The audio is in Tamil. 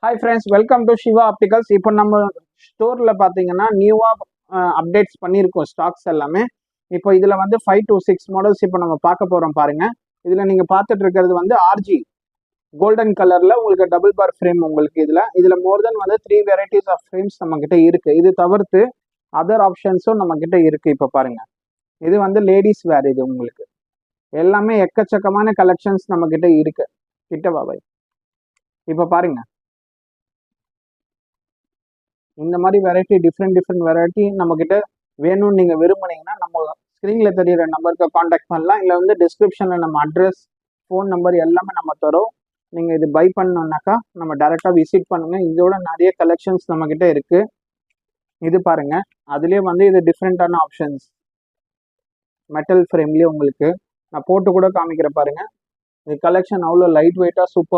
Hi friends, welcome to Shiva opticals. இப்போ நம்ம ஸ்டோரில் பார்த்தீங்கன்னா நியூவாக அப்டேட்ஸ் பண்ணியிருக்கோம் ஸ்டாக்ஸ் எல்லாமே. இப்போ இதில் வந்து 5 to 6 மாடல்ஸ் இப்போ நம்ம பார்க்க போகிறோம் பாருங்க. இதில் நீங்கள் பார்த்துட்டு இருக்கிறது வந்து ஆர்ஜி கோல்டன் கலரில் உங்களுக்கு டபுள் பார் ஃப்ரேம். உங்களுக்கு இதில் மோர் தென் வந்து 3 வெரைட்டிஸ் ஆஃப் ஃப்ரேம்ஸ் நம்மக்கிட்ட இருக்குது. இது தவிர்த்து அதர் ஆப்ஷன்ஸும் நம்மக்கிட்ட இருக்குது. இப்போ பாருங்கள், இது வந்து லேடிஸ் வேர். இது உங்களுக்கு எல்லாமே எக்கச்சக்கமான கலெக்ஷன்ஸ் நம்மக்கிட்ட இருக்குது. கிட்ட பாபாய், இப்போ பாருங்கள், இந்த மாதிரி வெரைட்டி டிஃப்ரெண்ட் வெரைட்டி நம்மக்கிட்ட வேணும்னு நீங்கள் விரும்புனீங்கன்னா நம்ம ஸ்க்ரீனில் தெரியிற நம்பருக்கு காண்டாக்ட் பண்ணலாம். இல்லை வந்து டிஸ்கிரிப்ஷனில் நம்ம அட்ரஸ், ஃபோன் நம்பர் எல்லாமே நம்ம தரோம். நீங்கள் இது பை பண்ணணுன்னாக்கா நம்ம டேரெக்டாக விசிட் பண்ணுங்கள். இதோட நிறைய கலெக்ஷன்ஸ் நம்மக்கிட்ட இருக்குது. இது பாருங்கள், அதுலேயே வந்து இது டிஃப்ரெண்ட்டான ஆப்ஷன்ஸ் மெட்டல் ஃப்ரேம்லேயே உங்களுக்கு நான் போட்டு கூட காமிக்கிற பாருங்கள். இது கலெக்ஷன் அவ்வளோ லைட் வெயிட்டாக சூப்பர்.